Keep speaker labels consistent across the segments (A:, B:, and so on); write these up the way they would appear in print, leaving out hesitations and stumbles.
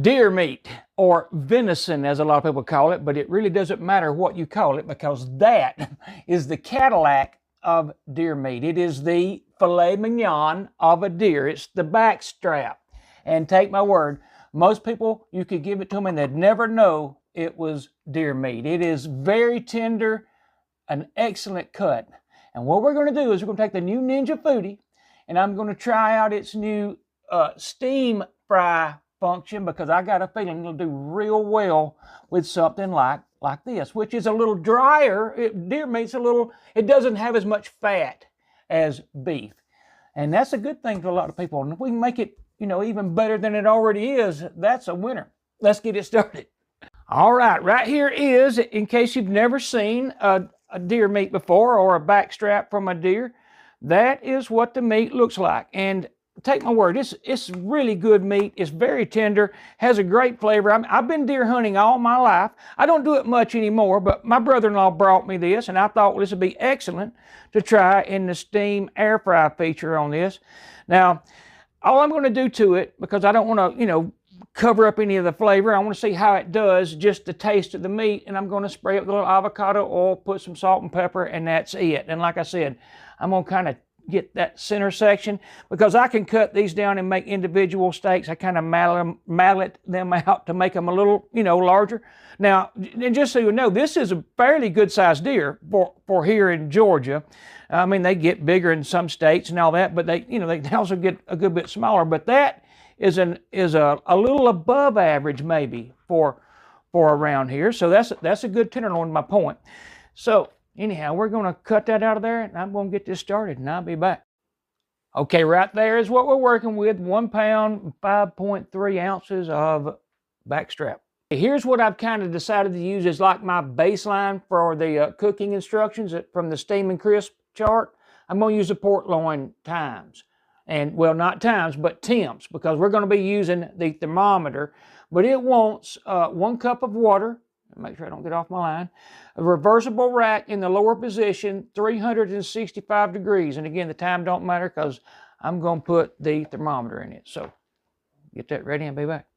A: Deer meat, or venison as a lot of people call it, but it really doesn't matter what you call it because that is the Cadillac of deer meat. It is the filet mignon of a deer. It's the backstrap. And take my word, most people, you could give it to them and they'd never know it was deer meat. It is very tender, an excellent cut. And what we're going to do is we're going to take the new Ninja Foodi and I'm going to try out its new steam fry function because I got a feeling it'll do real well with something like this, which is a little drier. Deer meat's it doesn't have as much fat as beef. And that's a good thing for a lot of people. And if we can make it, even better than it already is, that's a winner. Let's get it started. All right here is, in case you've never seen a deer meat before or a backstrap from a deer, that is what the meat looks like. And take my word, it's really good meat. It's very tender, has a great flavor. I've been deer hunting all my life. I don't do it much anymore, but my brother-in-law brought me this, and I thought, well, this would be excellent to try in the steam air fry feature on this. Now, all I'm going to do to it, because I don't want to, cover up any of the flavor, I want to see how it does, just the taste of the meat, and I'm going to spray it with a little avocado oil, put some salt and pepper, and that's it. And like I said, I'm going to kind of get that center section because I can cut these down and make individual steaks. I kind of mallet them out to make them a little, larger. Now, and just so you know, this is a fairly good sized deer for here in Georgia. I mean, they get bigger in some states and all that, but they also get a good bit smaller. But that is a little above average maybe for around here. So that's a good tenderloin, my point. So anyhow, we're going to cut that out of there, and I'm going to get this started, and I'll be back. Okay, right there is what we're working with, 1 pound, 5.3 ounces of backstrap. Here's what I've kind of decided to use as like my baseline for the cooking instructions from the Steam and Crisp chart. I'm going to use the port loin times. And, well, not times, but temps, because we're going to be using the thermometer. But it wants 1 cup of water. Make sure I don't get off my line. A reversible rack in the lower position, 365 degrees. And again, the time don't matter because I'm going to put the thermometer in it. So get that ready and be back.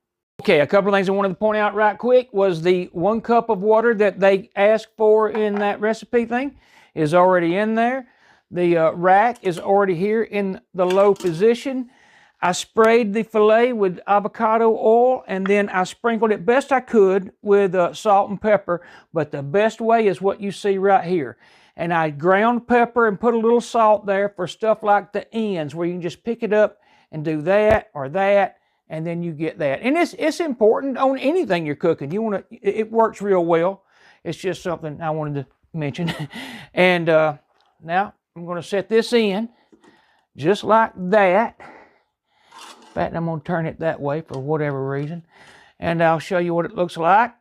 A: Okay, a couple of things I wanted to point out right quick was the 1 cup of water that they asked for in that recipe thing is already in there. The rack is already here in the low position. I sprayed the filet with avocado oil, and then I sprinkled it best I could with salt and pepper, but the best way is what you see right here. And I ground pepper and put a little salt there for stuff like the ends, where you can just pick it up and do that or that, and then you get that. And it's important on anything you're cooking. It works real well. It's just something I wanted to mention. And now I'm going to set this in just like that. In fact, I'm going to turn it that way for whatever reason. And I'll show you what it looks like.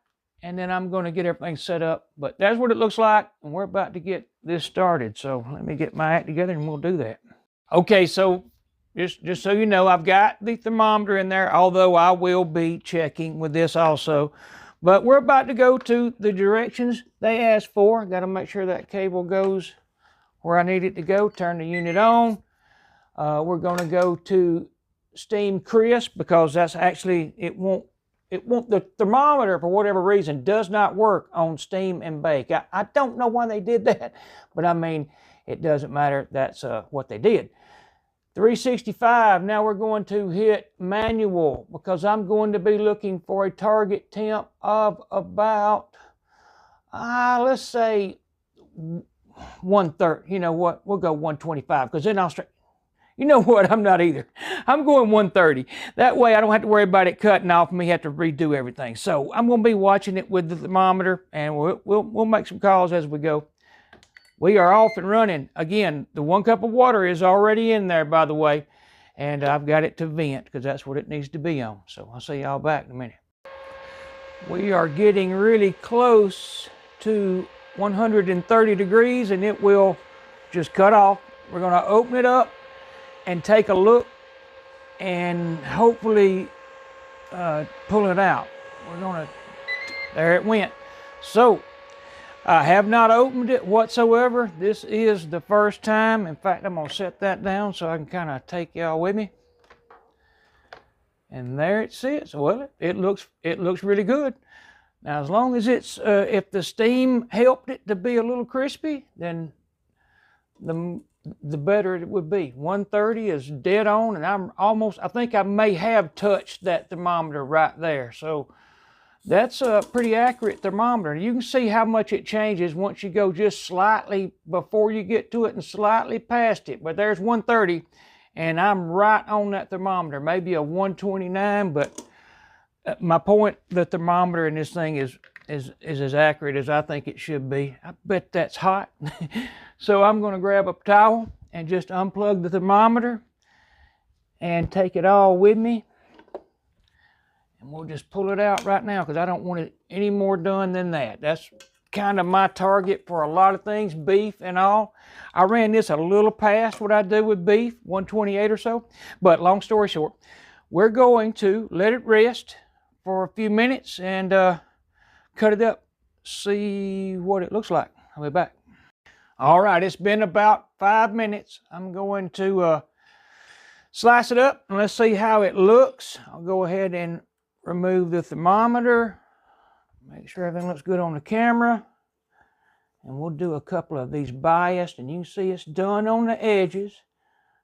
A: And then I'm going to get everything set up. But that's what it looks like. And we're about to get this started. So let me get my act together and we'll do that. Okay, so just so you know, I've got the thermometer in there, although I will be checking with this also. But we're about to go to the directions they asked for. Got to make sure that cable goes where I need it to go. Turn the unit on. We're going to go to Steam Crisp because that's actually, the thermometer for whatever reason does not work on steam and bake. I don't know why they did that, but I mean, it doesn't matter. That's what they did. 365, now we're going to hit manual because I'm going to be looking for a target temp of about, let's say 130. You know what, we'll go 125 because then I'll start. You know what? I'm not either. I'm going 130. That way I don't have to worry about it cutting off and me have to redo everything. So I'm going to be watching it with the thermometer, and we'll make some calls as we go. We are off and running. Again, the 1 cup of water is already in there, by the way, and I've got it to vent because that's what it needs to be on. So I'll see y'all back in a minute. We are getting really close to 130 degrees, and it will just cut off. We're going to open it up and take a look and hopefully pull it out. There it went. So I have not opened it whatsoever. This is the first time. In fact, I'm going to set that down so I can kind of take y'all with me. And there it sits. Well, it looks really good. Now, as long as it's, if the steam helped it to be a little crispy, then the better it would be. 130 is dead on, and I think I may have touched that thermometer right there. So that's a pretty accurate thermometer. You can see how much it changes once you go just slightly before you get to it and slightly past it. But there's 130, and I'm right on that thermometer. Maybe a 129, but my point, the thermometer in this thing is as accurate as I think it should be. I bet that's hot. So I'm going to grab a towel and just unplug the thermometer and take it all with me. And we'll just pull it out right now because I don't want it any more done than that. That's kind of my target for a lot of things, beef and all. I ran this a little past what I do with beef, 128 or so. But long story short, we're going to let it rest for a few minutes and cut it up, see what it looks like. I'll be back. All right, it's been about 5 minutes. I'm going to slice it up and let's see how it looks. I'll go ahead and remove the thermometer, make sure everything looks good on the camera, and we'll do a couple of these biased, and you can see it's done on the edges.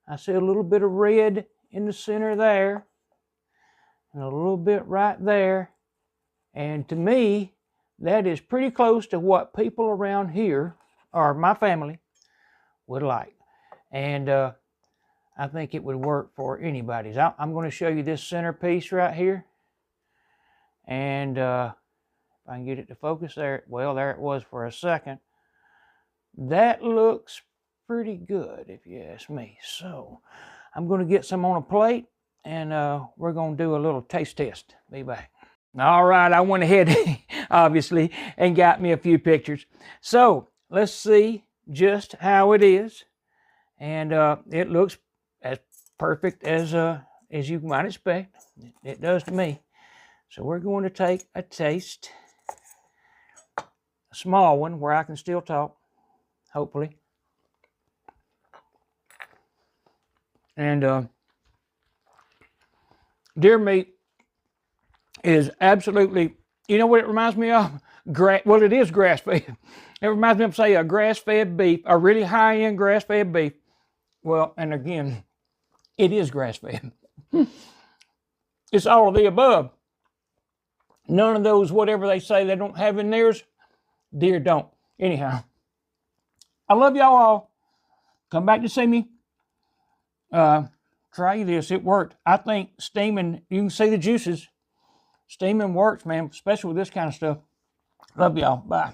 A: I see a little bit of red in the center there, and a little bit right there, and to me, that is pretty close to what people around here, or my family, would like. And I think it would work for anybody's. I'm going to show you this centerpiece right here. And if I can get it to focus there, well, there it was for a second. That looks pretty good, if you ask me. So I'm going to get some on a plate, and we're going to do a little taste test. Be back. All right, I went ahead, obviously, and got me a few pictures. So let's see just how it is. And it looks as perfect as you might expect. It does to me. So we're going to take a taste, a small one where I can still talk, hopefully. And deer meat is absolutely, you know what it reminds me of? Well, it is grass-fed. It reminds me of, say, a grass-fed beef, a really high-end grass-fed beef. Well, and again, it is grass-fed. It's all of the above. None of those, whatever they say they don't have in theirs, deer don't. Anyhow, I love y'all all. Come back to see me. Try this. It worked. I think steaming, you can see the juices. Steaming works, man, especially with this kind of stuff. Love y'all. Bye.